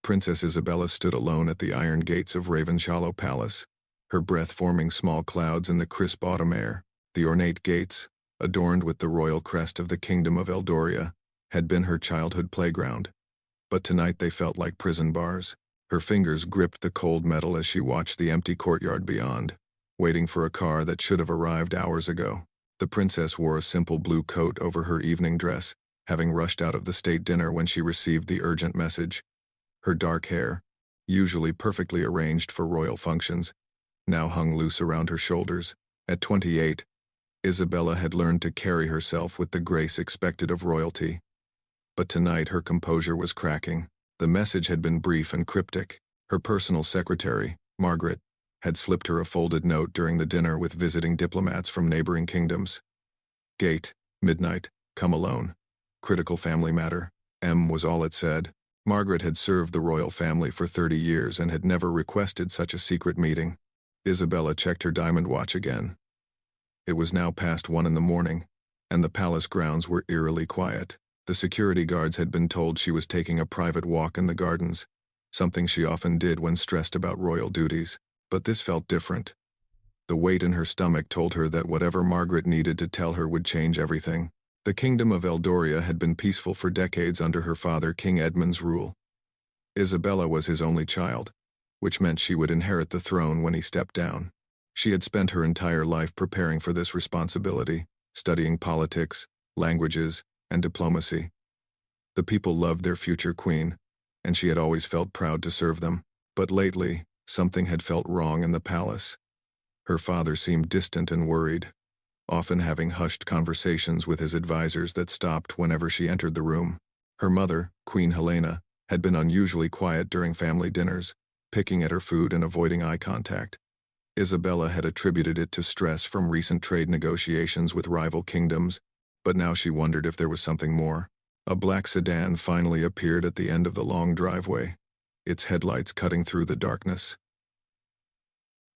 Princess Isabella stood alone at the iron gates of Ravenshallow Palace, her breath forming small clouds in the crisp autumn air. The ornate gates, adorned with the royal crest of the Kingdom of Eldoria, had been her childhood playground. But tonight they felt like prison bars. Her fingers gripped the cold metal as she watched the empty courtyard beyond, waiting for a car that should have arrived hours ago. The princess wore a simple blue coat over her evening dress, having rushed out of the state dinner when she received the urgent message. Her dark hair, usually perfectly arranged for royal functions, now hung loose around her shoulders. At 28, Isabella had learned to carry herself with the grace expected of royalty. But tonight her composure was cracking. The message had been brief and cryptic. Her personal secretary, Margaret, had slipped her a folded note during the dinner with visiting diplomats from neighboring kingdoms. Gate, midnight, come alone. Critical family matter. Was all it said. Margaret had served the royal family for 30 years and had never requested such a secret meeting. Isabella checked her diamond watch again. It was now past 1 in the morning, and the palace grounds were eerily quiet. The security guards had been told she was taking a private walk in the gardens, something she often did when stressed about royal duties. But this felt different. The weight in her stomach told her that whatever Margaret needed to tell her would change everything. The Kingdom of Eldoria had been peaceful for decades under her father King Edmund's rule. Isabella was his only child, which meant she would inherit the throne when he stepped down. She had spent her entire life preparing for this responsibility, studying politics, languages, and diplomacy. The people loved their future queen, and she had always felt proud to serve them. But lately, something had felt wrong in the palace. Her father seemed distant and worried, often having hushed conversations with his advisors that stopped whenever she entered the room. Her mother, Queen Helena, had been unusually quiet during family dinners, picking at her food and avoiding eye contact. Isabella had attributed it to stress from recent trade negotiations with rival kingdoms, but now she wondered if there was something more. A black sedan finally appeared at the end of the long driveway, its headlights cutting through the darkness.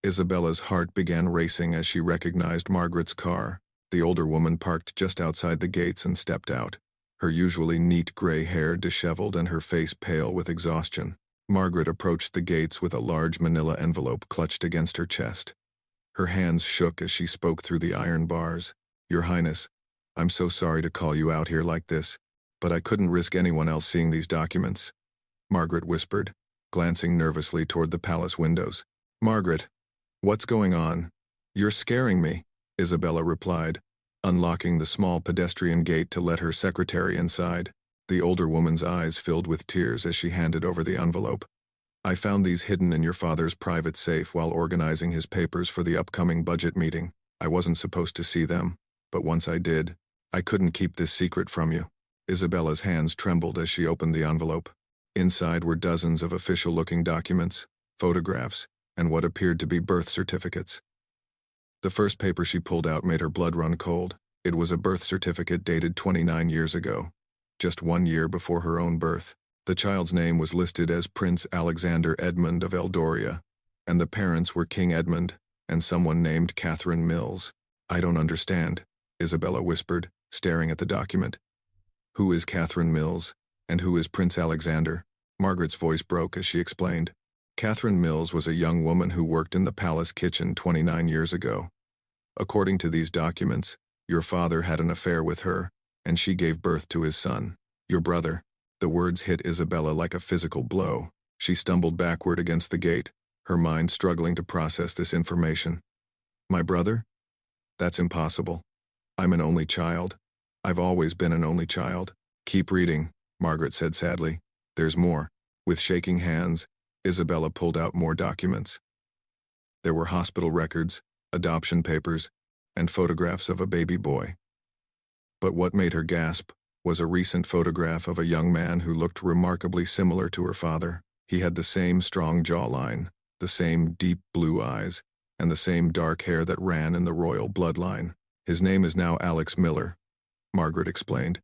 Isabella's heart began racing as she recognized Margaret's car. The older woman parked just outside the gates and stepped out, her usually neat gray hair disheveled and her face pale with exhaustion. Margaret approached the gates with a large manila envelope clutched against her chest. Her hands shook as she spoke through the iron bars. "Your Highness, I'm so sorry to call you out here like this, but I couldn't risk anyone else seeing these documents," Margaret whispered, glancing nervously toward the palace windows. "Margaret, what's going on? You're scaring me," Isabella replied, unlocking the small pedestrian gate to let her secretary inside. The older woman's eyes filled with tears as she handed over the envelope. "I found these hidden in your father's private safe while organizing his papers for the upcoming budget meeting. I wasn't supposed to see them, but once I did, I couldn't keep this secret from you." Isabella's hands trembled as she opened the envelope. Inside were dozens of official-looking documents, photographs, and what appeared to be birth certificates. The first paper she pulled out made her blood run cold. It was a birth certificate dated 29 years ago, just 1 year before her own birth. The child's name was listed as Prince Alexander Edmund of Eldoria, and the parents were King Edmund and someone named Catherine Mills. "I don't understand," Isabella whispered, staring at the document. "Who is Catherine Mills, and who is Prince Alexander?" Margaret's voice broke as she explained. Catherine Mills was a young woman who worked in the palace kitchen 29 years ago. According to these documents, your father had an affair with her, and she gave birth to his son, your brother. The words hit Isabella like a physical blow. She stumbled backward against the gate, her mind struggling to process this information. "My brother? That's impossible. I'm an only child. I've always been an only child." "Keep reading," Margaret said sadly. "There's more." With shaking hands, Isabella pulled out more documents. There were hospital records, adoption papers, and photographs of a baby boy. But what made her gasp was a recent photograph of a young man who looked remarkably similar to her father. He had the same strong jawline, the same deep blue eyes, and the same dark hair that ran in the royal bloodline. "His name is now Alex Miller," Margaret explained.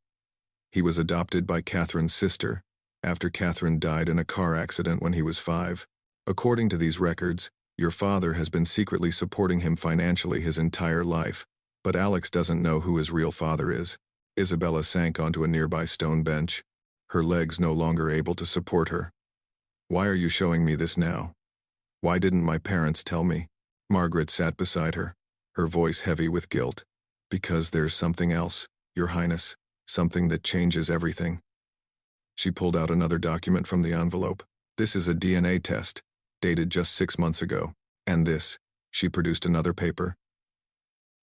"He was adopted by Catherine's sister, after Catherine died in a car accident when he was 5. According to these records, your father has been secretly supporting him financially his entire life, but Alex doesn't know who his real father is." Isabella sank onto a nearby stone bench, her legs no longer able to support her. Why are you showing me this now? Why didn't my parents tell me? Margaret sat beside her, her voice heavy with guilt. Because there's something else, Your Highness, something that changes everything. She pulled out another document from the envelope. This is a DNA test, dated just 6 months ago. And this, she produced another paper,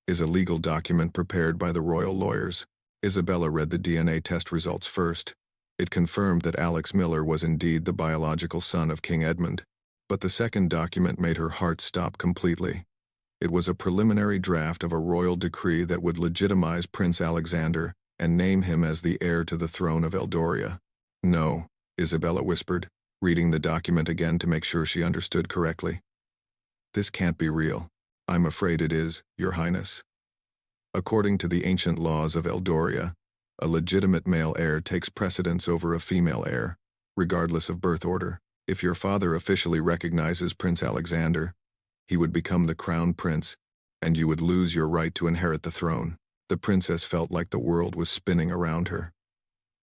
is a legal document prepared by the royal lawyers. Isabella read the DNA test results first. It confirmed that Alex Miller was indeed the biological son of King Edmund. But the second document made her heart stop completely. It was a preliminary draft of a royal decree that would legitimize Prince Alexander and name him as the heir to the throne of Eldoria. No, Isabella whispered, reading the document again to make sure she understood correctly. This can't be real. I'm afraid it is, Your Highness. According to the ancient laws of Eldoria, a legitimate male heir takes precedence over a female heir, regardless of birth order. If your father officially recognizes Prince Alexander, he would become the crown prince, and you would lose your right to inherit the throne. The princess felt like the world was spinning around her.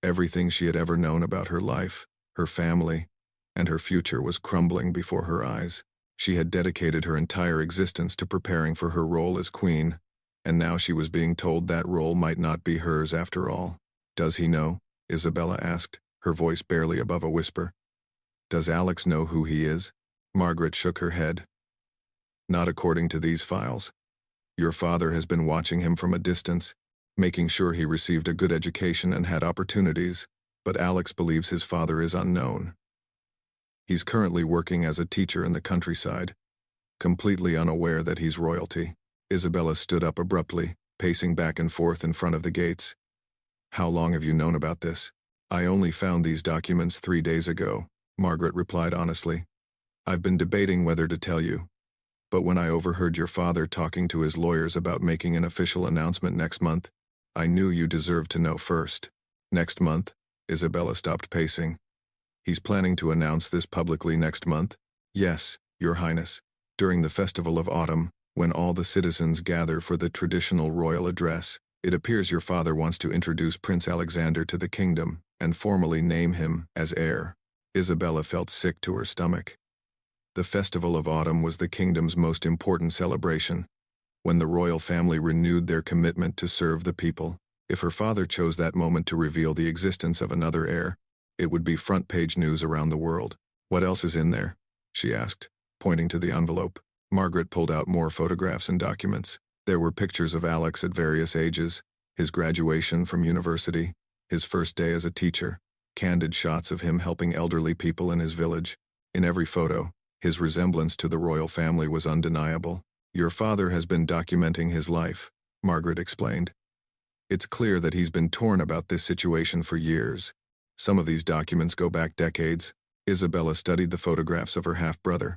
Everything she had ever known about her life, her family, and her future was crumbling before her eyes. She had dedicated her entire existence to preparing for her role as queen, and now she was being told that role might not be hers after all. Does he know? Isabella asked, her voice barely above a whisper. Does Alex know who he is? Margaret shook her head. Not according to these files. Your father has been watching him from a distance, making sure he received a good education and had opportunities, but Alex believes his father is unknown. He's currently working as a teacher in the countryside, completely unaware that he's royalty. Isabella stood up abruptly, pacing back and forth in front of the gates. How long have you known about this? I only found these documents 3 days ago, Margaret replied honestly. I've been debating whether to tell you, but when I overheard your father talking to his lawyers about making an official announcement next month, I knew you deserved to know first. Next month? Isabella stopped pacing. He's planning to announce this publicly next month? Yes, Your Highness. During the Festival of Autumn, when all the citizens gather for the traditional royal address, it appears your father wants to introduce Prince Alexander to the kingdom and formally name him as heir. Isabella felt sick to her stomach. The Festival of Autumn was the kingdom's most important celebration, when the royal family renewed their commitment to serve the people. If her father chose that moment to reveal the existence of another heir, it would be front-page news around the world. What else is in there? She asked, pointing to the envelope. Margaret pulled out more photographs and documents. There were pictures of Alex at various ages, his graduation from university, his first day as a teacher, candid shots of him helping elderly people in his village. In every photo, his resemblance to the royal family was undeniable. Your father has been documenting his life, Margaret explained. It's clear that he's been torn about this situation for years. Some of these documents go back decades. Isabella studied the photographs of her half-brother.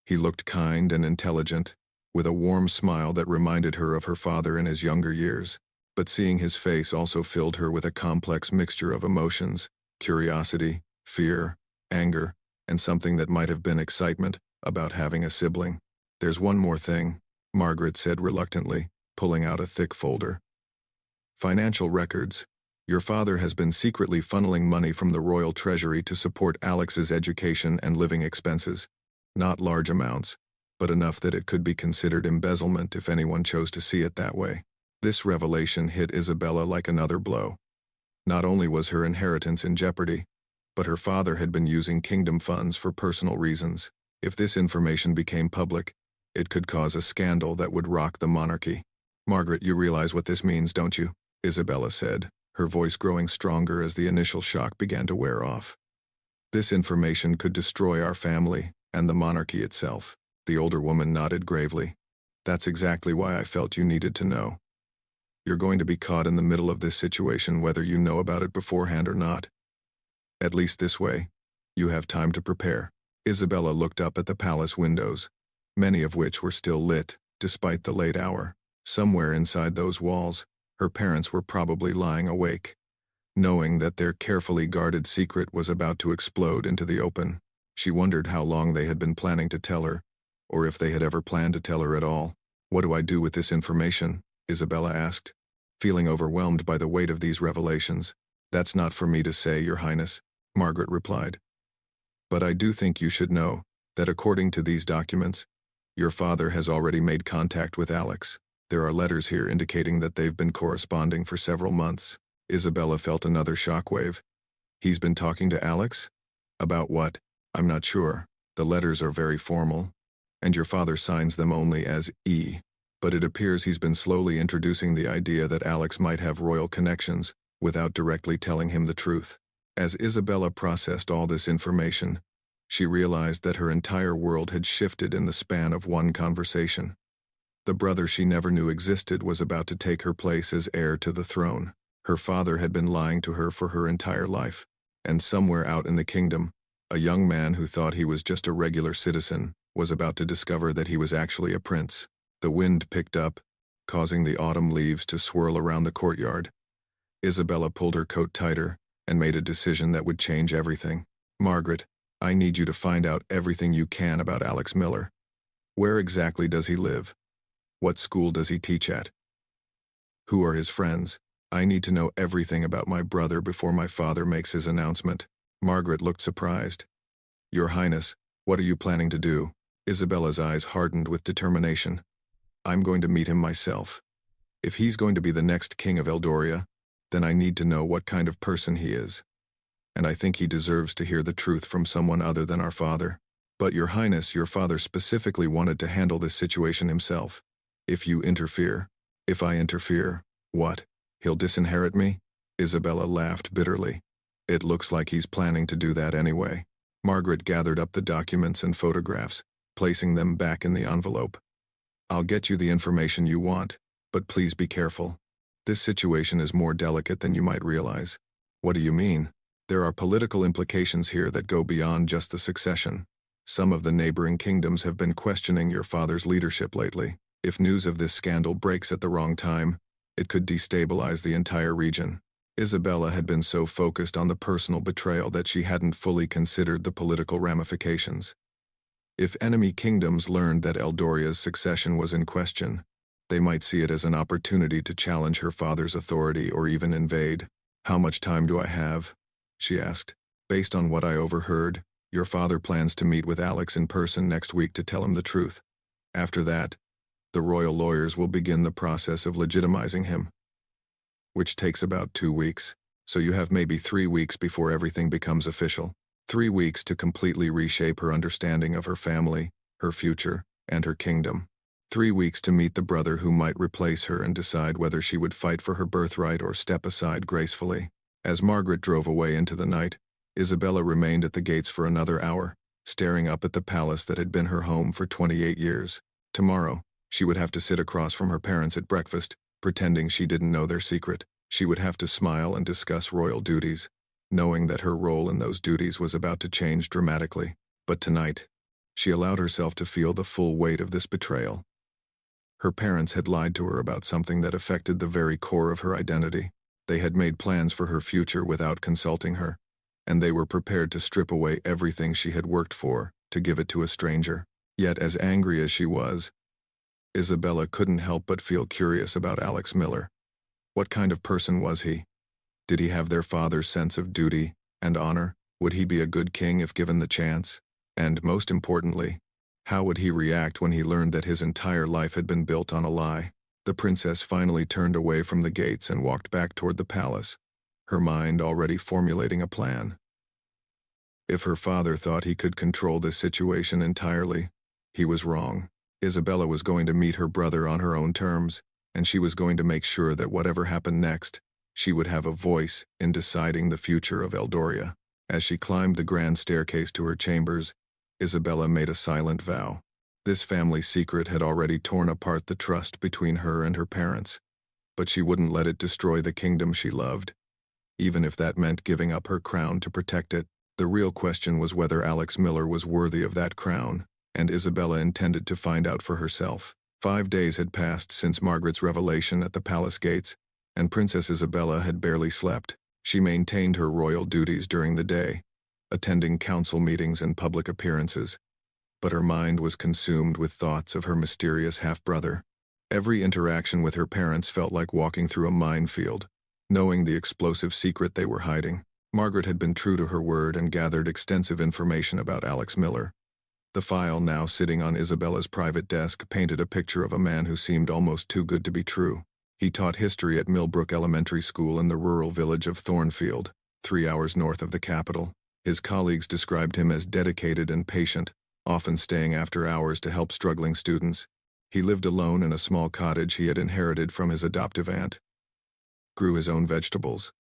He looked kind and intelligent, with a warm smile that reminded her of her father in his younger years. But seeing his face also filled her with a complex mixture of emotions, curiosity, fear, anger, and something that might have been excitement about having a sibling. There's one more thing, Margaret said reluctantly, pulling out a thick folder. Financial records. Your father has been secretly funneling money from the royal treasury to support Alex's education and living expenses. Not large amounts, but enough that it could be considered embezzlement if anyone chose to see it that way. This revelation hit Isabella like another blow. Not only was her inheritance in jeopardy, but her father had been using kingdom funds for personal reasons. If this information became public, it could cause a scandal that would rock the monarchy. Margaret, you realize what this means, don't you? Isabella said, her voice growing stronger as the initial shock began to wear off. This information could destroy our family and the monarchy itself. The older woman nodded gravely. That's exactly why I felt you needed to know. You're going to be caught in the middle of this situation whether you know about it beforehand or not. At least this way, you have time to prepare. Isabella looked up at the palace windows, many of which were still lit, despite the late hour. Somewhere inside those walls, her parents were probably lying awake, knowing that their carefully guarded secret was about to explode into the open. She wondered how long they had been planning to tell her, or if they had ever planned to tell her at all. What do I do with this information? Isabella asked, feeling overwhelmed by the weight of these revelations. That's not for me to say, Your Highness, Margaret replied. But I do think you should know that according to these documents, your father has already made contact with Alex. There are letters here indicating that they've been corresponding for several months. Isabella felt another shockwave. He's been talking to Alex? About what? I'm not sure. The letters are very formal, and your father signs them only as E. But it appears he's been slowly introducing the idea that Alex might have royal connections without directly telling him the truth. As Isabella processed all this information, she realized that her entire world had shifted in the span of one conversation. The brother she never knew existed was about to take her place as heir to the throne. Her father had been lying to her for her entire life, and somewhere out in the kingdom, a young man who thought he was just a regular citizen was about to discover that he was actually a prince. The wind picked up, causing the autumn leaves to swirl around the courtyard. Isabella pulled her coat tighter and made a decision that would change everything. Margaret, I need you to find out everything you can about Alex Miller. Where exactly does he live? What school does he teach at? Who are his friends? I need to know everything about my brother before my father makes his announcement. Margaret looked surprised. Your Highness, what are you planning to do? Isabella's eyes hardened with determination. I'm going to meet him myself. If he's going to be the next king of Eldoria, then I need to know what kind of person he is. And I think he deserves to hear the truth from someone other than our father. But Your Highness, your father specifically wanted to handle this situation himself. If I interfere, what? He'll disinherit me? Isabella laughed bitterly. It looks like he's planning to do that anyway. Margaret gathered up the documents and photographs, placing them back in the envelope. I'll get you the information you want, but please be careful. This situation is more delicate than you might realize. What do you mean? There are political implications here that go beyond just the succession. Some of the neighboring kingdoms have been questioning your father's leadership lately. If news of this scandal breaks at the wrong time, it could destabilize the entire region. Isabella had been so focused on the personal betrayal that she hadn't fully considered the political ramifications. If enemy kingdoms learned that Eldoria's succession was in question, they might see it as an opportunity to challenge her father's authority or even invade. How much time do I have? She asked. Based on what I overheard, your father plans to meet with Alex in person next week to tell him the truth. After that, the royal lawyers will begin the process of legitimizing him, which takes about 2 weeks, so you have maybe 3 weeks before everything becomes official. 3 weeks to completely reshape her understanding of her family, her future, and her kingdom. 3 weeks to meet the brother who might replace her and decide whether she would fight for her birthright or step aside gracefully. As Margaret drove away into the night, Isabella remained at the gates for another hour, staring up at the palace that had been her home for 28 years. Tomorrow, she would have to sit across from her parents at breakfast, pretending she didn't know their secret. She would have to smile and discuss royal duties, knowing that her role in those duties was about to change dramatically. But tonight, she allowed herself to feel the full weight of this betrayal. Her parents had lied to her about something that affected the very core of her identity. They had made plans for her future without consulting her, and they were prepared to strip away everything she had worked for to give it to a stranger. Yet as angry as she was, Isabella couldn't help but feel curious about Alex Miller. What kind of person was he? Did he have their father's sense of duty and honor? Would he be a good king if given the chance? And most importantly, how would he react when he learned that his entire life had been built on a lie? The princess finally turned away from the gates and walked back toward the palace, her mind already formulating a plan. If her father thought he could control this situation entirely, he was wrong. Isabella was going to meet her brother on her own terms, and she was going to make sure that whatever happened next, she would have a voice in deciding the future of Eldoria. As she climbed the grand staircase to her chambers, Isabella made a silent vow. This family secret had already torn apart the trust between her and her parents, but she wouldn't let it destroy the kingdom she loved, even if that meant giving up her crown to protect it. The real question was whether Alex Miller was worthy of that crown, and Isabella intended to find out for herself. 5 days had passed since Margaret's revelation at the palace gates, and Princess Isabella had barely slept. She maintained her royal duties during the day, attending council meetings and public appearances, but her mind was consumed with thoughts of her mysterious half-brother. Every interaction with her parents felt like walking through a minefield, knowing the explosive secret they were hiding. Margaret had been true to her word and gathered extensive information about Alex Miller. The file now sitting on Isabella's private desk painted a picture of a man who seemed almost too good to be true. He taught history at Millbrook Elementary School in the rural village of Thornfield, 3 hours north of the capital. His colleagues described him as dedicated and patient, often staying after hours to help struggling students. He lived alone in a small cottage he had inherited from his adoptive aunt, grew his own vegetables,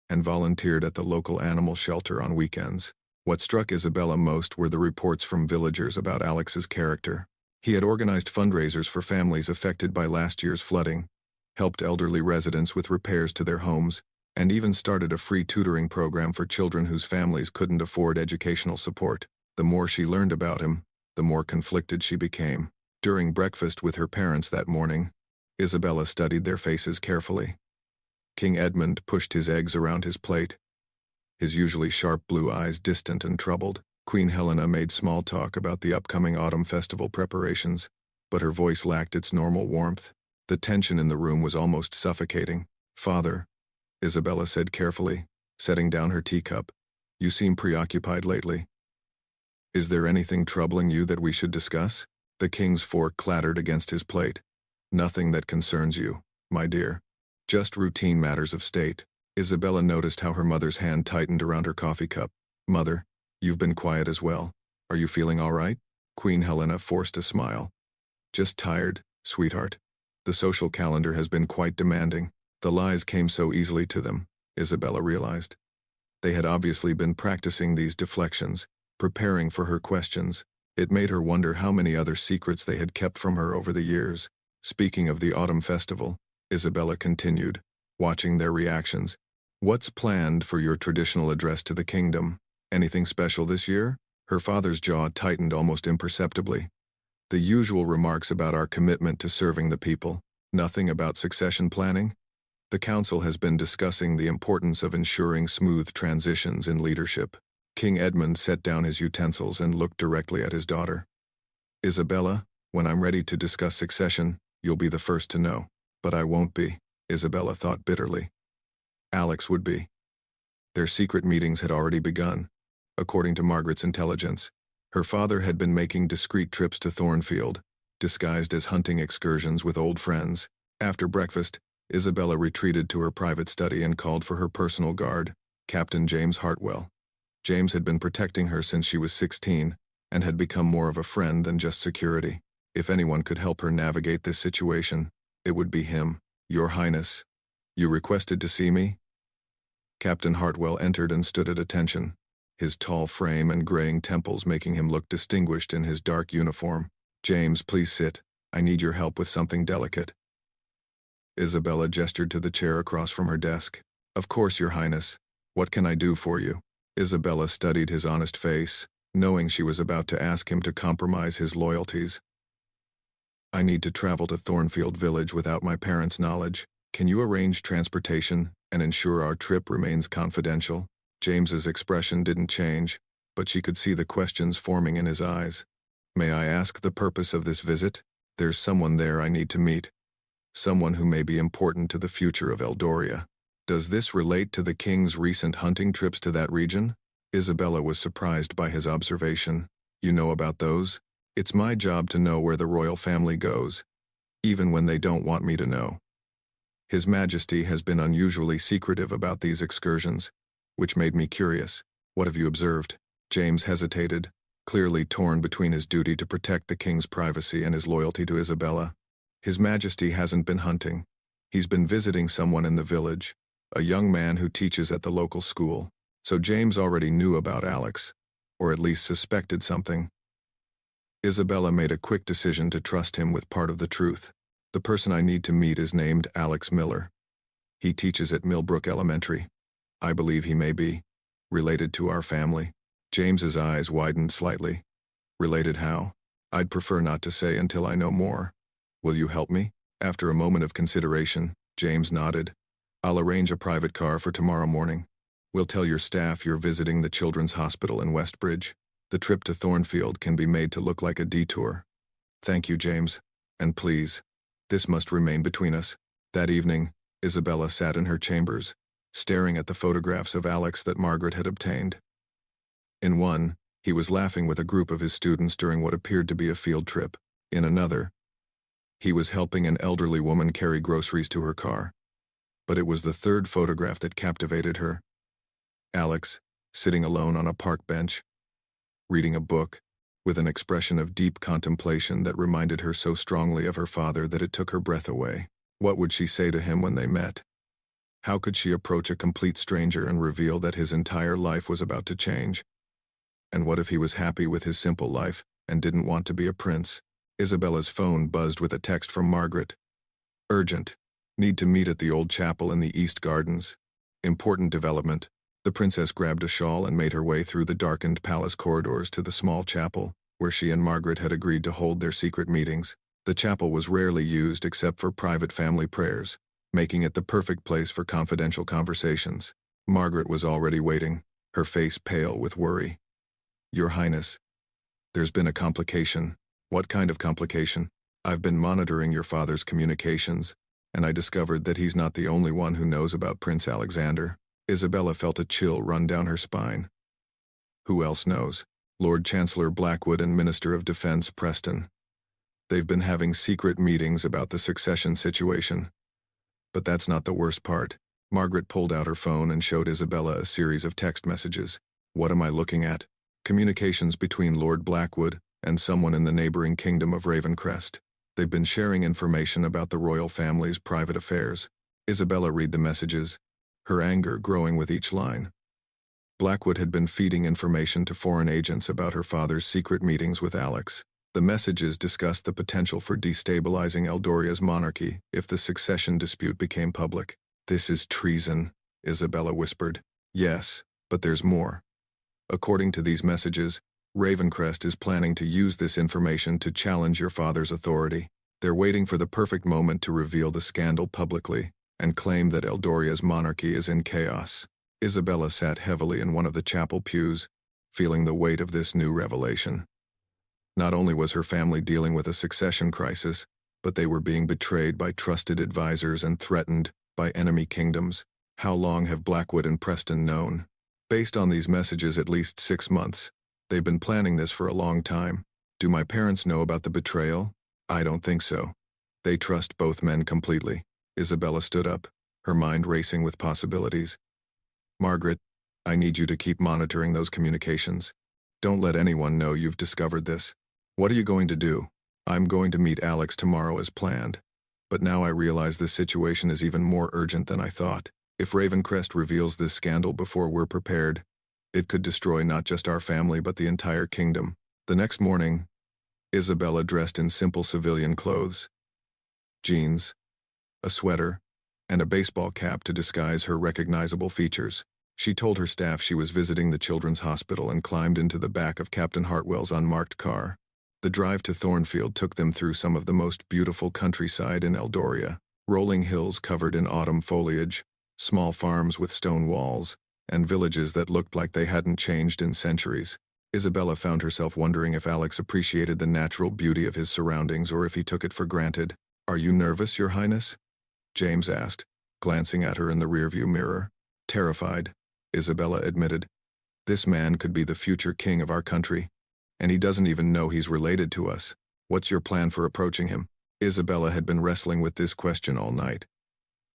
and volunteered at the local animal shelter on weekends. What struck Isabella most were the reports from villagers about Alex's character. He had organized fundraisers for families affected by last year's flooding, helped elderly residents with repairs to their homes, and even started a free tutoring program for children whose families couldn't afford educational support. The more she learned about him, the more conflicted she became. During breakfast with her parents that morning, Isabella studied their faces carefully. King Edmund pushed his eggs around his plate, his usually sharp blue eyes distant and troubled. Queen Helena made small talk about the upcoming autumn festival preparations, but her voice lacked its normal warmth. The tension in the room was almost suffocating. "Father," Isabella said carefully, setting down her teacup, "you seem preoccupied lately. Is there anything troubling you that we should discuss?" The king's fork clattered against his plate. "Nothing that concerns you, my dear. Just routine matters of state." Isabella noticed how her mother's hand tightened around her coffee cup. "Mother, you've been quiet as well. Are you feeling all right?" Queen Helena forced a smile. "Just tired, sweetheart. The social calendar has been quite demanding." The lies came so easily to them, Isabella realized. They had obviously been practicing these deflections, preparing for her questions. It made her wonder how many other secrets they had kept from her over the years. Speaking of the autumn festival, Isabella continued, watching their reactions. "What's planned for your traditional address to the kingdom? Anything special this year?" Her father's jaw tightened almost imperceptibly. "The usual remarks about our commitment to serving the people. Nothing about succession planning?" The council has been discussing the importance of ensuring smooth transitions in leadership. King Edmund set down his utensils and looked directly at his daughter. "Isabella, when I'm ready to discuss succession, you'll be the first to know. But I won't be," Isabella thought bitterly. Alex would be. Their secret meetings had already begun. According to Margaret's intelligence, her father had been making discreet trips to Thornfield, disguised as hunting excursions with old friends. After breakfast, Isabella retreated to her private study and called for her personal guard, Captain James Hartwell. James had been protecting her since she was 16, and had become more of a friend than just security. If anyone could help her navigate this situation, it would be him. "Your Highness, you requested to see me?" Captain Hartwell entered and stood at attention, his tall frame and graying temples making him look distinguished in his dark uniform. "James, please sit. I need your help with something delicate." Isabella gestured to the chair across from her desk. "Of course, Your Highness. What can I do for you?" Isabella studied his honest face, knowing she was about to ask him to compromise his loyalties. "I need to travel to Thornfield Village without my parents' knowledge. Can you arrange transportation and ensure our trip remains confidential?" James's expression didn't change, but she could see the questions forming in his eyes. "May I ask the purpose of this visit?" "There's someone there I need to meet. Someone who may be important to the future of Eldoria." "Does this relate to the king's recent hunting trips to that region?" Isabella was surprised by his observation. "You know about those? It's my job to know where the royal family goes, even when they don't want me to know. His Majesty has been unusually secretive about these excursions, which made me curious. What have you observed?" James hesitated, clearly torn between his duty to protect the king's privacy and his loyalty to Isabella. "His Majesty hasn't been hunting. He's been visiting someone in the village, a young man who teaches at the local school." So James already knew about Alex, or at least suspected something. Isabella made a quick decision to trust him with part of the truth. "The person I need to meet is named Alex Miller. He teaches at Millbrook Elementary. I believe he may be related to our family." James's eyes widened slightly. "Related how?" "I'd prefer not to say until I know more. Will you help me?" After a moment of consideration, James nodded. "I'll arrange a private car for tomorrow morning. We'll tell your staff you're visiting the Children's Hospital in Westbridge. The trip to Thornfield can be made to look like a detour." "Thank you, James. And please, this must remain between us." That evening, Isabella sat in her chambers, staring at the photographs of Alex that Margaret had obtained. In one, he was laughing with a group of his students during what appeared to be a field trip. In another, he was helping an elderly woman carry groceries to her car. But it was the third photograph that captivated her. Alex, sitting alone on a park bench, reading a book, with an expression of deep contemplation that reminded her so strongly of her father that it took her breath away. What would she say to him when they met? How could she approach a complete stranger and reveal that his entire life was about to change? And what if he was happy with his simple life and didn't want to be a prince? Isabella's phone buzzed with a text from Margaret. Urgent. Need to meet at the old chapel in the East Gardens. Important development. The princess grabbed a shawl and made her way through the darkened palace corridors to the small chapel, where she and Margaret had agreed to hold their secret meetings. The chapel was rarely used except for private family prayers, making it the perfect place for confidential conversations. Margaret was already waiting, her face pale with worry. Your Highness, there's been a complication. What kind of complication? I've been monitoring your father's communications, and I discovered that he's not the only one who knows about Prince Alexander. Isabella felt a chill run down her spine. Who else knows? Lord Chancellor Blackwood and Minister of Defense Preston. They've been having secret meetings about the succession situation. But that's not the worst part. Margaret pulled out her phone and showed Isabella a series of text messages. What am I looking at? Communications between Lord Blackwood and someone in the neighboring kingdom of Ravencrest. They've been sharing information about the royal family's private affairs. Isabella read the messages, her anger growing with each line. Blackwood had been feeding information to foreign agents about her father's secret meetings with Alex. The messages discussed the potential for destabilizing Eldoria's monarchy if the succession dispute became public. This is treason, Isabella whispered. Yes, but there's more. According to these messages, Ravencrest is planning to use this information to challenge your father's authority. They're waiting for the perfect moment to reveal the scandal publicly and claim that Eldoria's monarchy is in chaos. Isabella sat heavily in one of the chapel pews, feeling the weight of this new revelation. Not only was her family dealing with a succession crisis, but they were being betrayed by trusted advisors and threatened by enemy kingdoms. How long have Blackwood and Preston known? Based on these messages, at least 6 months. They've been planning this for a long time. Do my parents know about the betrayal? I don't think so. They trust both men completely. Isabella stood up, her mind racing with possibilities. Margaret, I need you to keep monitoring those communications. Don't let anyone know you've discovered this. What are you going to do? I'm going to meet Alex tomorrow as planned. But now I realize this situation is even more urgent than I thought. If Ravencrest reveals this scandal before we're prepared, it could destroy not just our family but the entire kingdom. The next morning, Isabella dressed in simple civilian clothes. Jeans, a sweater, and a baseball cap to disguise her recognizable features. She told her staff she was visiting the children's hospital and climbed into the back of Captain Hartwell's unmarked car. The drive to Thornfield took them through some of the most beautiful countryside in Eldoria. Rolling hills covered in autumn foliage, small farms with stone walls, and villages that looked like they hadn't changed in centuries. Isabella found herself wondering if Alex appreciated the natural beauty of his surroundings or if he took it for granted. Are you nervous, Your Highness? James asked, glancing at her in the rearview mirror. Terrified, Isabella admitted. This man could be the future king of our country, and he doesn't even know he's related to us. What's your plan for approaching him? Isabella had been wrestling with this question all night.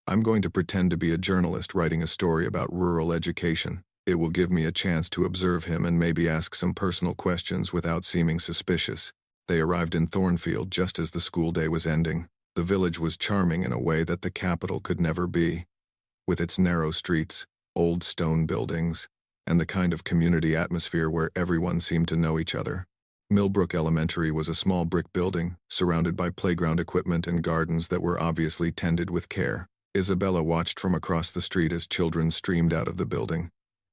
I'm going to pretend to be a journalist writing a story about rural education. It will give me a chance to observe him and maybe ask some personal questions without seeming suspicious. They arrived in Thornfield just as the school day was ending. The village was charming in a way that the capital could never be. With its narrow streets, old stone buildings, and the kind of community atmosphere where everyone seemed to know each other. Millbrook Elementary was a small brick building, surrounded by playground equipment and gardens that were obviously tended with care. Isabella watched from across the street as children streamed out of the building,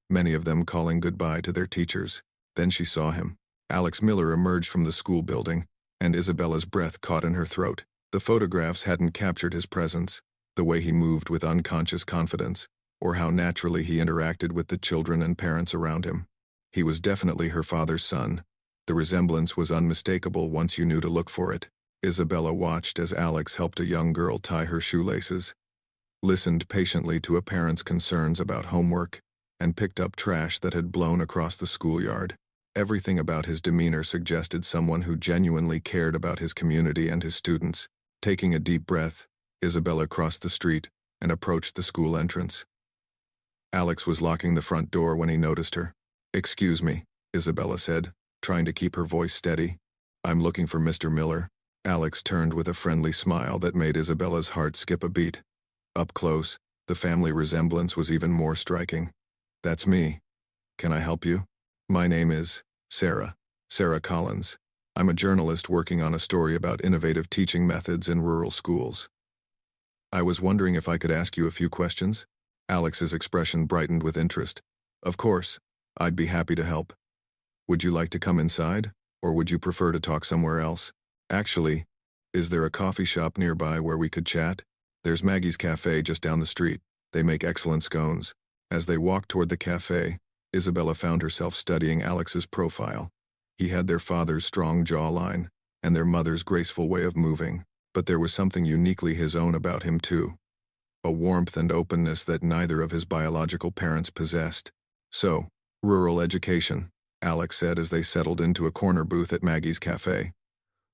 many of them calling goodbye to their teachers. Then she saw him. Alex Miller emerged from the school building, and Isabella's breath caught in her throat. The photographs hadn't captured his presence, the way he moved with unconscious confidence, or how naturally he interacted with the children and parents around him. He was definitely her father's son. The resemblance was unmistakable once you knew to look for it. Isabella watched as Alex helped a young girl tie her shoelaces. listened patiently to a parent's concerns about homework, and picked up trash that had blown across the schoolyard. Everything about his demeanor suggested someone who genuinely cared about his community and his students. Taking a deep breath, Isabella crossed the street and approached the school entrance. Alex was locking the front door when he noticed her. "Excuse me," Isabella said, trying to keep her voice steady. "I'm looking for Mr. Miller." Alex turned with a friendly smile that made Isabella's heart skip a beat. Up close, the family resemblance was even more striking. "That's me. Can I help you?" "My name is Sarah Collins. I'm a journalist working on a story about innovative teaching methods in rural schools. I was wondering if I could ask you a few questions." Alex's expression brightened with interest. "Of course. I'd be happy to help. Would you like to come inside, or would you prefer to talk somewhere else? Actually, is there a coffee shop nearby where we could chat? There's Maggie's Cafe just down the street. They make excellent scones." As they walked toward the cafe, Isabella found herself studying Alex's profile. He had their father's strong jawline and their mother's graceful way of moving, but there was something uniquely his own about him too. A warmth and openness that neither of his biological parents possessed. "So, rural education," Alex said as they settled into a corner booth at Maggie's Cafe.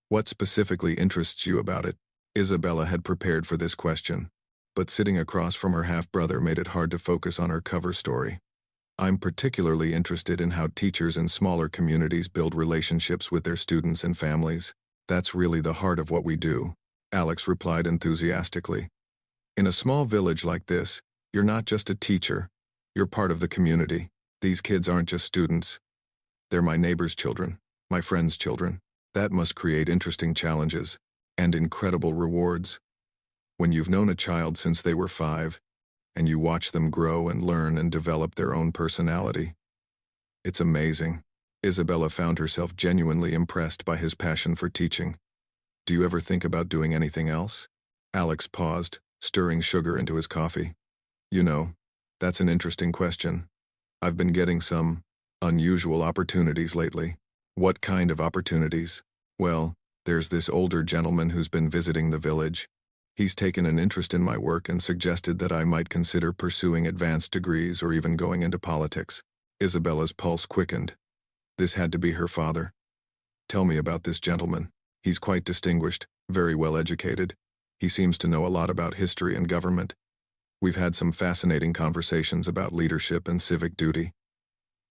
"What specifically interests you about it?" Isabella had prepared for this question, but sitting across from her half-brother made it hard to focus on her cover story. "I'm particularly interested in how teachers in smaller communities build relationships with their students and families. That's really the heart of what we do," Alex replied enthusiastically. "In a small village like this, you're not just a teacher, you're part of the community. These kids aren't just students. They're my neighbor's children, my friends' children. That must create interesting challenges and incredible rewards. When you've known a child since they were 5, and you watch them grow and learn and develop their own personality. It's amazing." Isabella found herself genuinely impressed by his passion for teaching. "Do you ever think about doing anything else?" Alex paused, stirring sugar into his coffee. "You know, that's an interesting question. I've been getting some unusual opportunities lately." "What kind of opportunities?" "Well, there's this older gentleman who's been visiting the village. He's taken an interest in my work and suggested that I might consider pursuing advanced degrees or even going into politics." Isabella's pulse quickened. This had to be her father. "Tell me about this gentleman. He's quite distinguished, very well educated. He seems to know a lot about history and government. We've had some fascinating conversations about leadership and civic duty."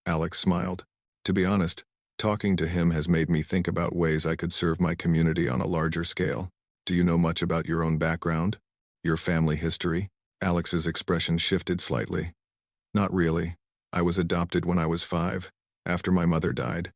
Alex smiled. "To be honest, talking to him has made me think about ways I could serve my community on a larger scale. Do you know much about your own background? Your family history?" Alex's expression shifted slightly. "Not really. I was adopted when I was 5, after my mother died.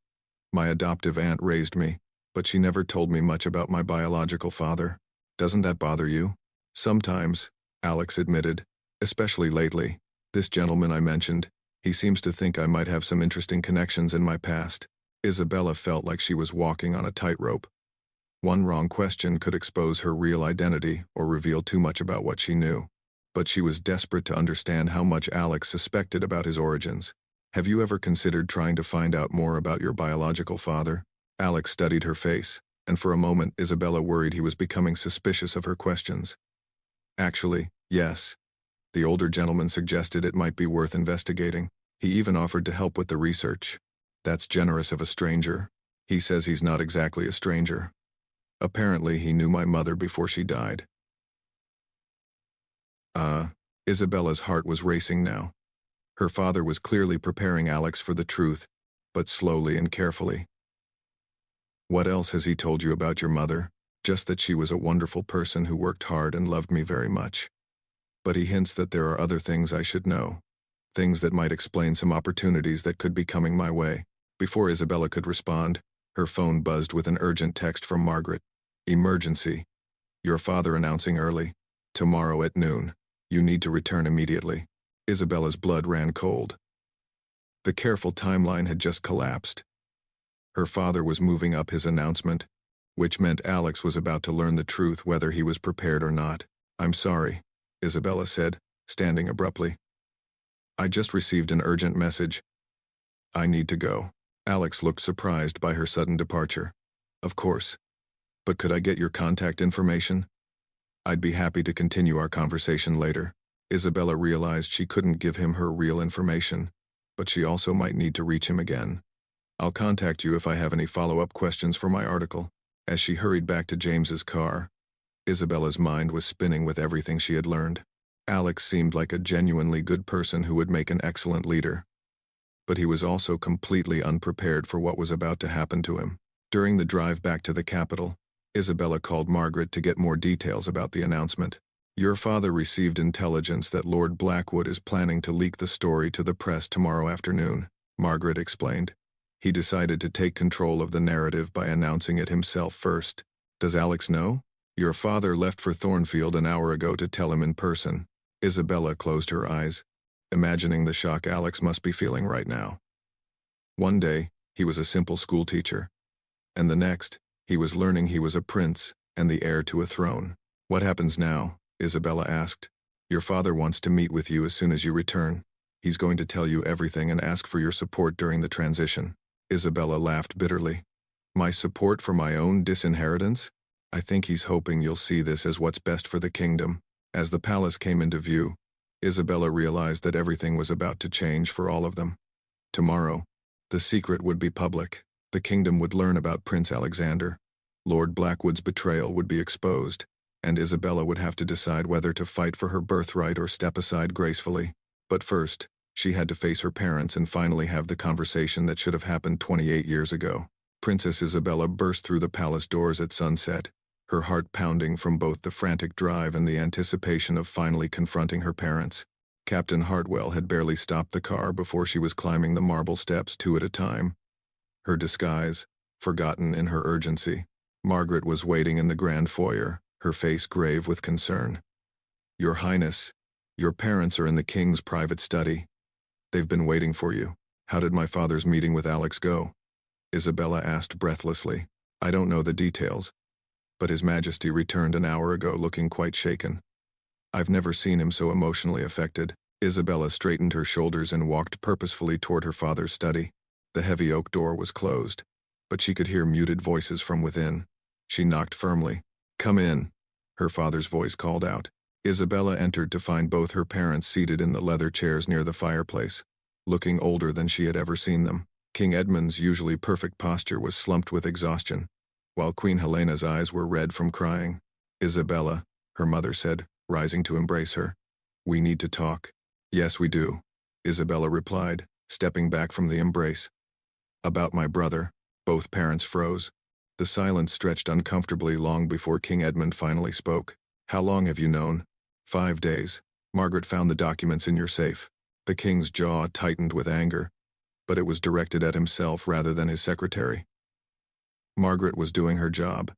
My adoptive aunt raised me, but she never told me much about my biological father. Doesn't that bother you?" "Sometimes," Alex admitted, "especially lately. This gentleman I mentioned, he seems to think I might have some interesting connections in my past." Isabella felt like she was walking on a tightrope. One wrong question could expose her real identity or reveal too much about what she knew. But she was desperate to understand how much Alex suspected about his origins. "Have you ever considered trying to find out more about your biological father?" Alex studied her face, and for a moment Isabella worried he was becoming suspicious of her questions. "Actually, yes. The older gentleman suggested it might be worth investigating. He even offered to help with the research. That's generous of a stranger. He says he's not exactly a stranger. Apparently he knew my mother before she died." Isabella's heart was racing now. Her father was clearly preparing Alex for the truth, but slowly and carefully. "What else has he told you about your mother?" "Just that she was a wonderful person who worked hard and loved me very much. But he hints that there are other things I should know. Things that might explain some opportunities that could be coming my way." Before Isabella could respond, her phone buzzed with an urgent text from Margaret. "Emergency. Your father announcing early. Tomorrow at noon. You need to return immediately." Isabella's blood ran cold. The careful timeline had just collapsed. Her father was moving up his announcement, which meant Alex was about to learn the truth whether he was prepared or not. "I'm sorry," Isabella said, standing abruptly. "I just received an urgent message. I need to go." Alex looked surprised by her sudden departure. "Of course. But could I get your contact information?" I'd be happy to continue our conversation later. Isabella realized she couldn't give him her real information, but she also might need to reach him again. I'll contact you if I have any follow-up questions for my article. As she hurried back to James's car, Isabella's mind was spinning with everything she had learned. Alex seemed like a genuinely good person who would make an excellent leader. But he was also completely unprepared for what was about to happen to him. During the drive back to the capital, Isabella called Margaret to get more details about the announcement. Your father received intelligence that Lord Blackwood is planning to leak the story to the press tomorrow afternoon, Margaret explained. He decided to take control of the narrative by announcing it himself first. Does Alex know? Your father left for Thornfield an hour ago to tell him in person. Isabella closed her eyes, imagining the shock Alex must be feeling right now. One day, he was a simple schoolteacher. And the next, he was learning he was a prince and the heir to a throne. What happens now? Isabella asked. Your father wants to meet with you as soon as you return. He's going to tell you everything and ask for your support during the transition. Isabella laughed bitterly. My support for my own disinheritance? I think he's hoping you'll see this as what's best for the kingdom. As the palace came into view, Isabella realized that everything was about to change for all of them. Tomorrow, the secret would be public. The kingdom would learn about Prince Alexander. Lord Blackwood's betrayal would be exposed, and Isabella would have to decide whether to fight for her birthright or step aside gracefully. But first, she had to face her parents and finally have the conversation that should have happened 28 years ago. Princess Isabella burst through the palace doors at sunset, her heart pounding from both the frantic drive and the anticipation of finally confronting her parents. Captain Hartwell had barely stopped the car before she was climbing the marble steps 2 at a time, her disguise forgotten in her urgency. Margaret was waiting in the grand foyer, her face grave with concern. Your Highness, your parents are in the king's private study. They've been waiting for you. How did my father's meeting with Alex go? Isabella asked breathlessly. I don't know the details, but His Majesty returned an hour ago looking quite shaken. I've never seen him so emotionally affected. Isabella straightened her shoulders and walked purposefully toward her father's study. The heavy oak door was closed, but she could hear muted voices from within. She knocked firmly. Come in, her father's voice called out. Isabella entered to find both her parents seated in the leather chairs near the fireplace, looking older than she had ever seen them. King Edmund's usually perfect posture was slumped with exhaustion, while Queen Helena's eyes were red from crying. Isabella, her mother said, rising to embrace her. We need to talk. Yes, we do, Isabella replied, stepping back from the embrace. About my brother. Both parents froze. The silence stretched uncomfortably long before King Edmund finally spoke. How long have you known? 5 days. Margaret found the documents in your safe. The king's jaw tightened with anger, but it was directed at himself rather than his secretary. Margaret was doing her job.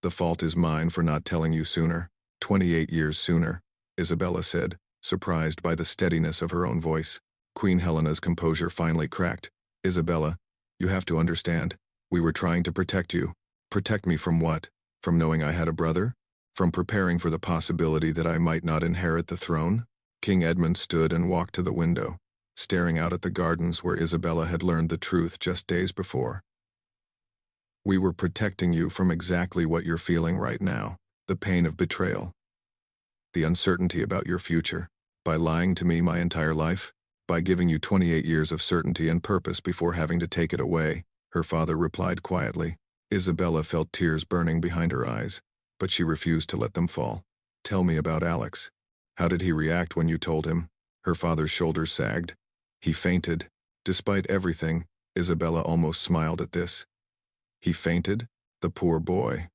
The fault is mine for not telling you sooner. 28 years sooner, Isabella said, surprised by the steadiness of her own voice. Queen Helena's composure finally cracked. Isabella, you have to understand. We were trying to protect you. Protect me from what? From knowing I had a brother? From preparing for the possibility that I might not inherit the throne? King Edmund stood and walked to the window, staring out at the gardens where Isabella had learned the truth just days before. We were protecting you from exactly what you're feeling right now, the pain of betrayal, the uncertainty about your future. By lying to me my entire life, by giving you 28 years of certainty and purpose before having to take it away, her father replied quietly. Isabella felt tears burning behind her eyes, but she refused to let them fall. Tell me about Alex. How did he react when you told him? Her father's shoulders sagged. He fainted. Despite everything, Isabella almost smiled at this. He fainted? The poor boy.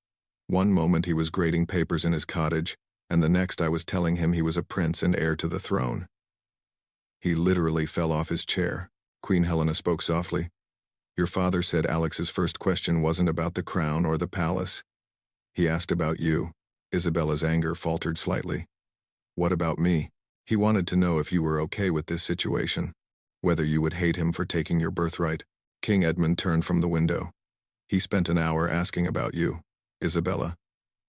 One moment he was grading papers in his cottage, and the next I was telling him he was a prince and heir to the throne. He literally fell off his chair. Queen Helena spoke softly. Your father said Alex's first question wasn't about the crown or the palace. He asked about you. Isabella's anger faltered slightly. What about me? He wanted to know if you were okay with this situation, whether you would hate him for taking your birthright. King Edmund turned from the window. He spent an hour asking about you, Isabella.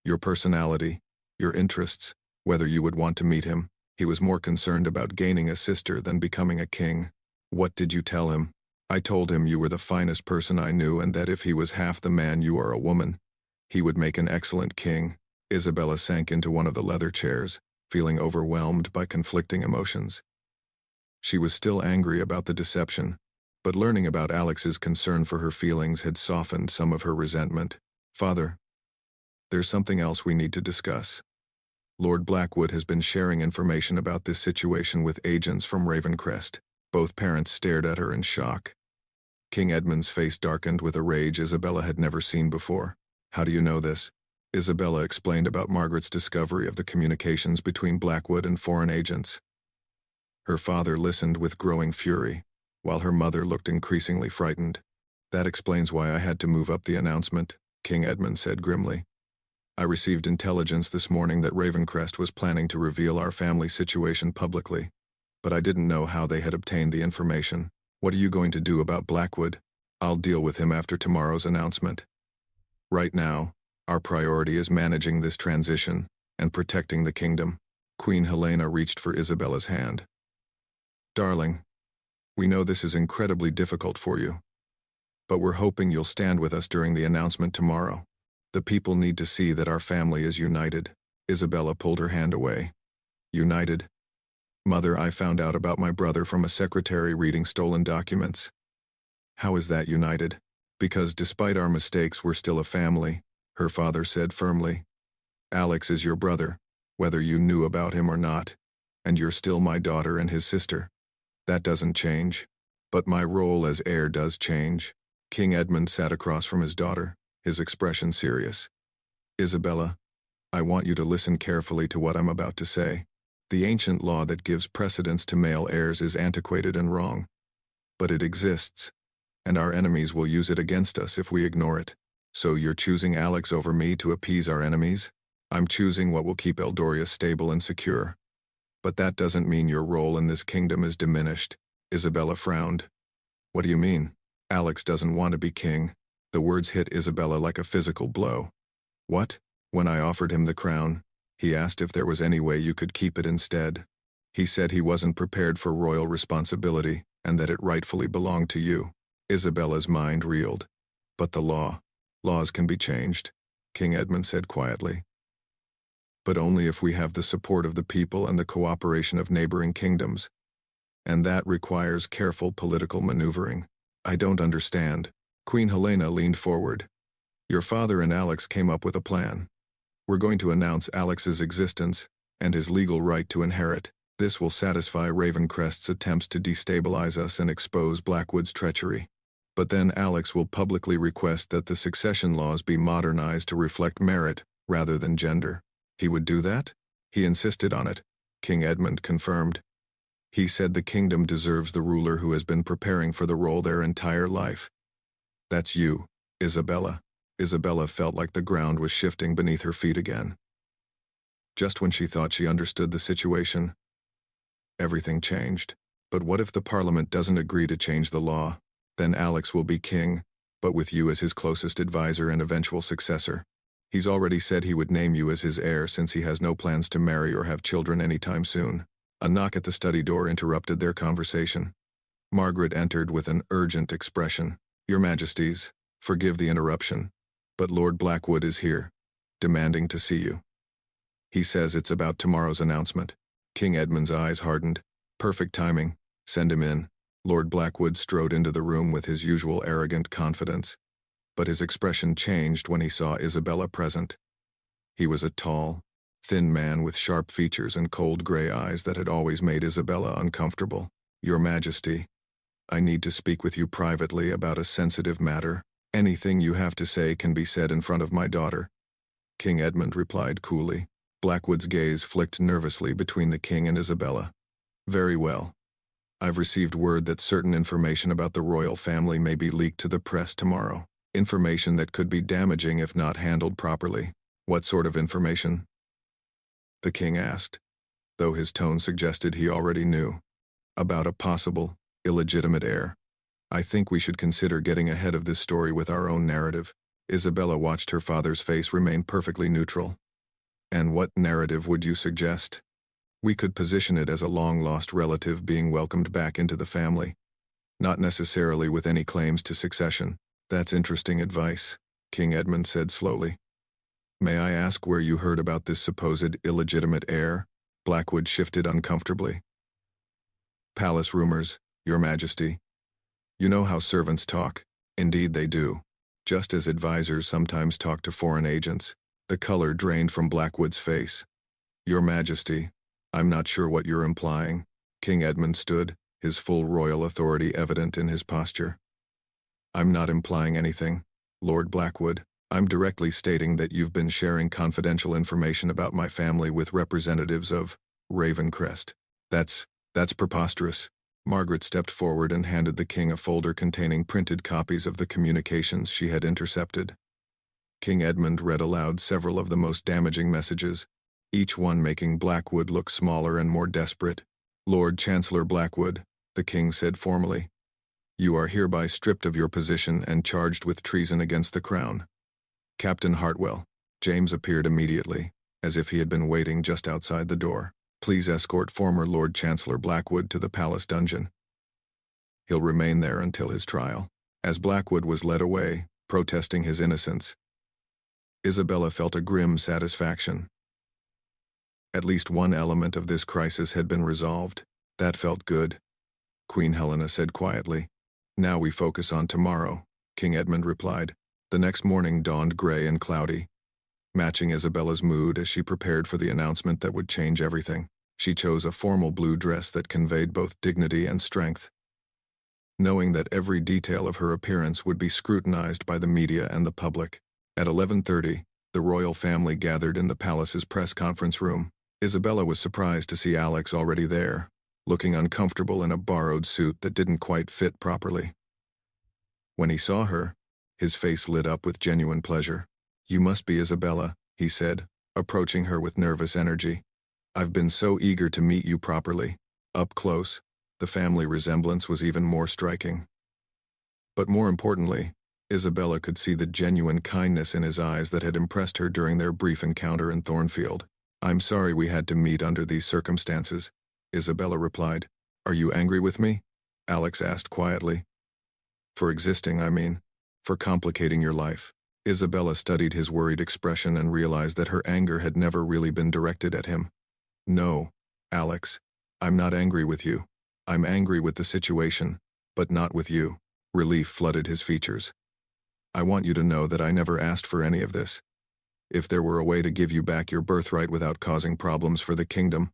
Your personality, your interests, whether you would want to meet him. He was more concerned about gaining a sister than becoming a king. What did you tell him? I told him you were the finest person I knew and that if he was half the man you are a woman, he would make an excellent king. Isabella sank into one of the leather chairs, feeling overwhelmed by conflicting emotions. She was still angry about the deception, but learning about Alex's concern for her feelings had softened some of her resentment. "Father, there's something else we need to discuss. Lord Blackwood has been sharing information about this situation with agents from Ravencrest." Both parents stared at her in shock. King Edmund's face darkened with a rage Isabella had never seen before. "How do you know this?" Isabella explained about Margaret's discovery of the communications between Blackwood and foreign agents. Her father listened with growing fury, while her mother looked increasingly frightened. "That explains why I had to move up the announcement," King Edmund said grimly. "I received intelligence this morning that Ravencrest was planning to reveal our family situation publicly, but I didn't know how they had obtained the information. What are you going to do about Blackwood?" "I'll deal with him after tomorrow's announcement. Right now, our priority is managing this transition and protecting the kingdom." Queen Helena reached for Isabella's hand. "Darling, we know this is incredibly difficult for you, but we're hoping you'll stand with us during the announcement tomorrow. The people need to see that our family is united." Isabella pulled her hand away. "United? Mother, I found out about my brother from a secretary reading stolen documents." "How is that united?" "Because despite our mistakes, we're still a family," her father said firmly. "Alex is your brother, whether you knew about him or not, and you're still my daughter and his sister. That doesn't change. But my role as heir does change." King Edmund sat across from his daughter, his expression serious. "Isabella, I want you to listen carefully to what I'm about to say. The ancient law that gives precedence to male heirs is antiquated and wrong. But it exists, and our enemies will use it against us if we ignore it. So you're choosing Alex over me to appease our enemies? I'm choosing what will keep Eldoria stable and secure. But that doesn't mean your role in this kingdom is diminished." Isabella frowned. "What do you mean?" "Alex doesn't want to be king." The words hit Isabella like a physical blow. "What?" "When I offered him the crown, he asked if there was any way you could keep it instead. He said he wasn't prepared for royal responsibility and that it rightfully belonged to you." Isabella's mind reeled. "But the laws can be changed," King Edmund said quietly. "But only if we have the support of the people and the cooperation of neighboring kingdoms. And that requires careful political maneuvering." "I don't understand." Queen Helena leaned forward. "Your father and Alex came up with a plan. We're going to announce Alex's existence and his legal right to inherit. This will satisfy Ravencrest's attempts to destabilize us and expose Blackwood's treachery. But then Alex will publicly request that the succession laws be modernized to reflect merit rather than gender." "He would do that?" "He insisted on it," King Edmund confirmed. "He said the kingdom deserves the ruler who has been preparing for the role their entire life. That's you, Isabella." Isabella felt like the ground was shifting beneath her feet again. Just when she thought she understood the situation, everything changed. "But what if the Parliament doesn't agree to change the law? Then Alex will be king, but with you as his closest advisor and eventual successor. He's already said he would name you as his heir since he has no plans to marry or have children anytime soon." A knock at the study door interrupted their conversation. Margaret entered with an urgent expression. "Your Majesties, forgive the interruption, but Lord Blackwood is here, demanding to see you. He says it's about tomorrow's announcement." King Edmund's eyes hardened. "Perfect timing. Send him in." Lord Blackwood strode into the room with his usual arrogant confidence, but his expression changed when he saw Isabella present. He was a tall, thin man with sharp features and cold gray eyes that had always made Isabella uncomfortable. "Your Majesty, I need to speak with you privately about a sensitive matter. Anything you have to say can be said in front of my daughter," King Edmund replied coolly. Blackwood's gaze flicked nervously between the king and Isabella. "Very well. I've received word that certain information about the royal family may be leaked to the press tomorrow. Information that could be damaging if not handled properly." "What sort of information?" the king asked, though his tone suggested he already knew. "About a possible, illegitimate heir. I think we should consider getting ahead of this story with our own narrative." Isabella watched her father's face remain perfectly neutral. "And what narrative would you suggest?" "We could position it as a long-lost relative being welcomed back into the family. Not necessarily with any claims to succession." "That's interesting advice," King Edmund said slowly. May I ask where you heard about this supposed illegitimate heir? Blackwood shifted uncomfortably. Palace rumors, Your Majesty. You know how servants talk. Indeed they do. Just as advisors sometimes talk to foreign agents. The color drained from Blackwood's face. Your Majesty, I'm not sure what you're implying. King Edmund stood, his full royal authority evident in his posture. I'm not implying anything, Lord Blackwood. I'm directly stating that you've been sharing confidential information about my family with representatives of Ravencrest. That's preposterous. Margaret stepped forward and handed the king a folder containing printed copies of the communications she had intercepted. King Edmund read aloud several of the most damaging messages, each one making Blackwood look smaller and more desperate. Lord Chancellor Blackwood, the king said formally, you are hereby stripped of your position and charged with treason against the crown. Captain Hartwell, James appeared immediately, as if he had been waiting just outside the door. Please escort former Lord Chancellor Blackwood to the palace dungeon. He'll remain there until his trial. As Blackwood was led away, protesting his innocence, Isabella felt a grim satisfaction. At least one element of this crisis had been resolved. That felt good. Queen Helena said quietly. Now we focus on tomorrow, King Edmund replied. The next morning dawned gray and cloudy, matching Isabella's mood as she prepared for the announcement that would change everything. She chose a formal blue dress that conveyed both dignity and strength, knowing that every detail of her appearance would be scrutinized by the media and the public. At 11:30, the royal family gathered in the palace's press conference room. Isabella was surprised to see Alex already there, looking uncomfortable in a borrowed suit that didn't quite fit properly. When he saw her, his face lit up with genuine pleasure. You must be Isabella, he said, approaching her with nervous energy. I've been so eager to meet you properly. Up close, the family resemblance was even more striking. But more importantly, Isabella could see the genuine kindness in his eyes that had impressed her during their brief encounter in Thornfield. I'm sorry we had to meet under these circumstances, Isabella replied. Are you angry with me? Alex asked quietly. For existing, I mean. For complicating your life. Isabella studied his worried expression and realized that her anger had never really been directed at him. No, Alex, I'm not angry with you. I'm angry with the situation, but not with you. Relief flooded his features. I want you to know that I never asked for any of this. If there were a way to give you back your birthright without causing problems for the kingdom,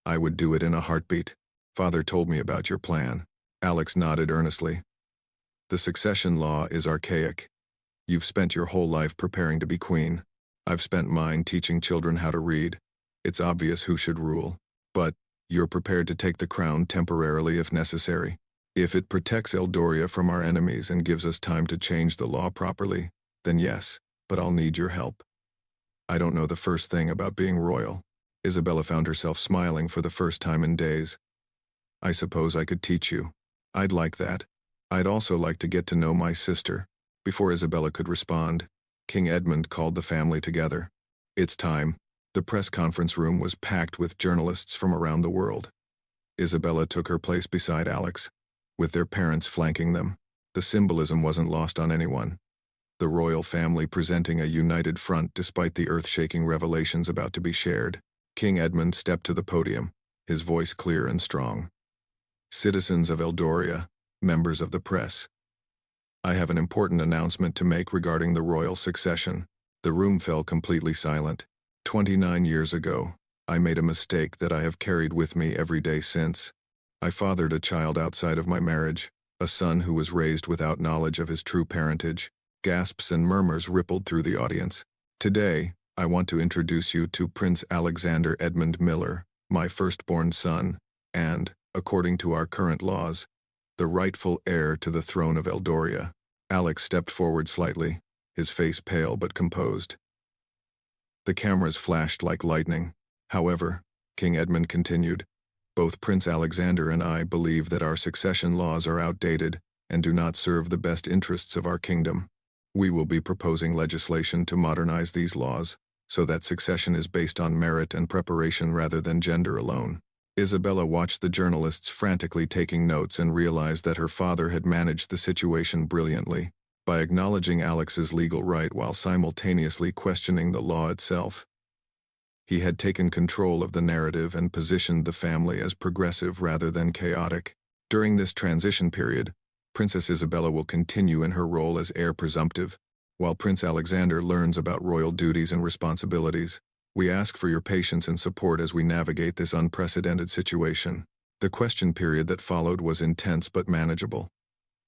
I would do it in a heartbeat. Father told me about your plan. Alex nodded earnestly. The succession law is archaic. You've spent your whole life preparing to be queen. I've spent mine teaching children how to read. It's obvious who should rule. But you're prepared to take the crown temporarily if necessary. If it protects Eldoria from our enemies and gives us time to change the law properly, then yes, but I'll need your help. I don't know the first thing about being royal. Isabella found herself smiling for the first time in days. I suppose I could teach you. I'd like that. I'd also like to get to know my sister. Before Isabella could respond, King Edmund called the family together. It's time. The press conference room was packed with journalists from around the world. Isabella took her place beside Alex, with their parents flanking them. The symbolism wasn't lost on anyone. The royal family presenting a united front despite the earth-shaking revelations about to be shared. King Edmund stepped to the podium, his voice clear and strong. Citizens of Eldoria, members of the press, I have an important announcement to make regarding the royal succession. The room fell completely silent. 29 years ago, I made a mistake that I have carried with me every day since. I fathered a child outside of my marriage, a son who was raised without knowledge of his true parentage. Gasps and murmurs rippled through the audience. Today, I want to introduce you to Prince Alexander Edmund Miller, my firstborn son, and, according to our current laws, the rightful heir to the throne of Eldoria. Alex stepped forward slightly, his face pale but composed. The cameras flashed like lightning. However, King Edmund continued, both Prince Alexander and I believe that our succession laws are outdated and do not serve the best interests of our kingdom. We will be proposing legislation to modernize these laws, so that succession is based on merit and preparation rather than gender alone. Isabella watched the journalists frantically taking notes and realized that her father had managed the situation brilliantly. by acknowledging Alex's legal right while simultaneously questioning the law itself. He had taken control of the narrative and positioned the family as progressive rather than chaotic. During this transition period, Princess Isabella will continue in her role as heir presumptive, while Prince Alexander learns about royal duties and responsibilities. We ask for your patience and support as we navigate this unprecedented situation. The question period that followed was intense but manageable.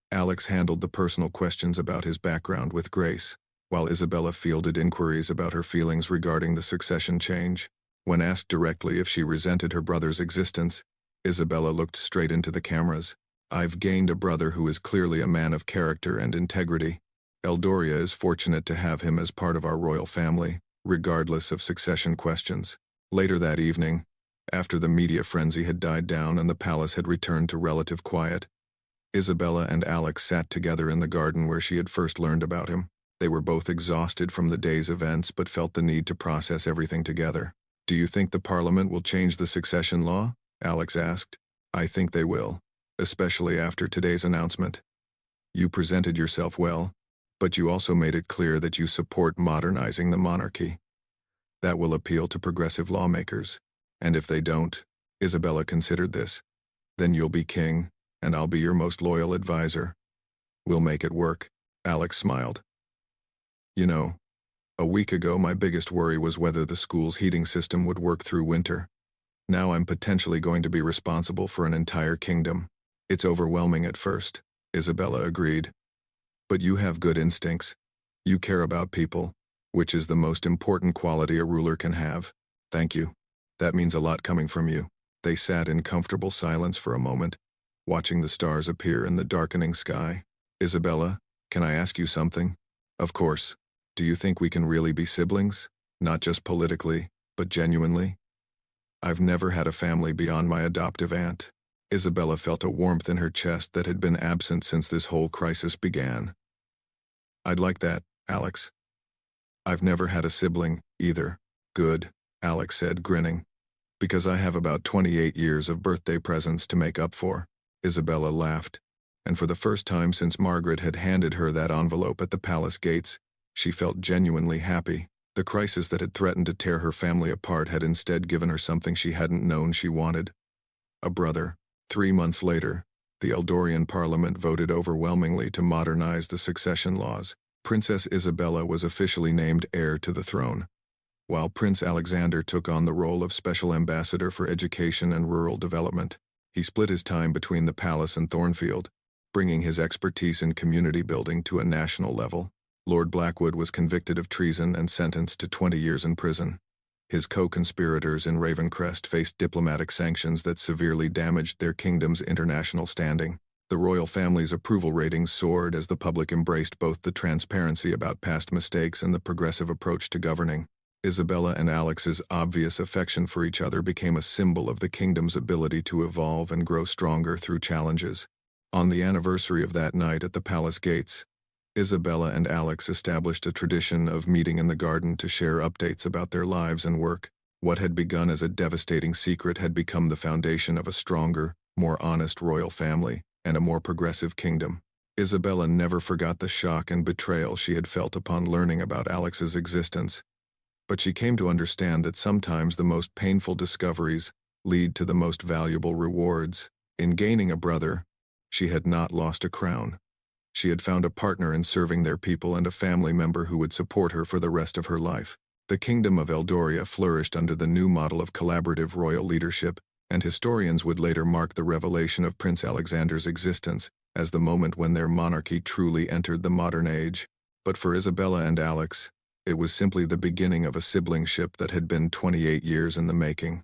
Alex handled the personal questions about his background with grace, while Isabella fielded inquiries about her feelings regarding the succession change. When asked directly if she resented her brother's existence, Isabella looked straight into the cameras. "I've gained a brother who is clearly a man of character and integrity. Eldoria is fortunate to have him as part of our royal family, regardless of succession questions." Later that evening, after the media frenzy had died down and the palace had returned to relative quiet, Isabella and Alex sat together in the garden where she had first learned about him. They were both exhausted from the day's events but felt the need to process everything together. "Do you think the Parliament will change the succession law?" Alex asked. "I think they will, especially after today's announcement. You presented yourself well, but you also made it clear that you support modernizing the monarchy. That will appeal to progressive lawmakers. And if they don't," Isabella considered this, "then you'll be king, and I'll be your most loyal advisor. We'll make it work." Alex smiled. "You know, a week ago my biggest worry was whether the school's heating system would work through winter. Now I'm potentially going to be responsible for an entire kingdom. It's overwhelming at first," Isabella agreed. "But you have good instincts. You care about people, which is the most important quality a ruler can have. Thank you. That means a lot coming from you." They sat in comfortable silence for a moment, watching the stars appear in the darkening sky. "Isabella, can I ask you something?" "Of course. Do you think we can really be siblings? Not just politically, but genuinely?" "I've never had a family beyond my adoptive aunt." Isabella felt a warmth in her chest that had been absent since this whole crisis began. "I'd like that, Alex. I've never had a sibling, either." "Good," Alex said, grinning. "Because I have about 28 years of birthday presents to make up for." Isabella laughed, and for the first time since Margaret had handed her that envelope at the palace gates, she felt genuinely happy. The crisis that had threatened to tear her family apart had instead given her something she hadn't known she wanted: a brother. 3 months later, the Eldorian Parliament voted overwhelmingly to modernize the succession laws. Princess Isabella was officially named heir to the throne, while Prince Alexander took on the role of Special Ambassador for Education and Rural Development. He split his time between the palace and Thornfield, bringing his expertise in community building to a national level. Lord Blackwood was convicted of treason and sentenced to 20 years in prison. His co-conspirators in Ravencrest faced diplomatic sanctions that severely damaged their kingdom's international standing. The royal family's approval ratings soared as the public embraced both the transparency about past mistakes and the progressive approach to governing. Isabella and Alex's obvious affection for each other became a symbol of the kingdom's ability to evolve and grow stronger through challenges. On the anniversary of that night at the palace gates, Isabella and Alex established a tradition of meeting in the garden to share updates about their lives and work. What had begun as a devastating secret had become the foundation of a stronger, more honest royal family and a more progressive kingdom. Isabella never forgot the shock and betrayal she had felt upon learning about Alex's existence, but she came to understand that sometimes the most painful discoveries lead to the most valuable rewards. In gaining a brother, she had not lost a crown. She had found a partner in serving their people and a family member who would support her for the rest of her life. The kingdom of Eldoria flourished under the new model of collaborative royal leadership, and historians would later mark the revelation of Prince Alexander's existence as the moment when their monarchy truly entered the modern age. But for Isabella and Alex, it was simply the beginning of a siblingship that had been 28 years in the making.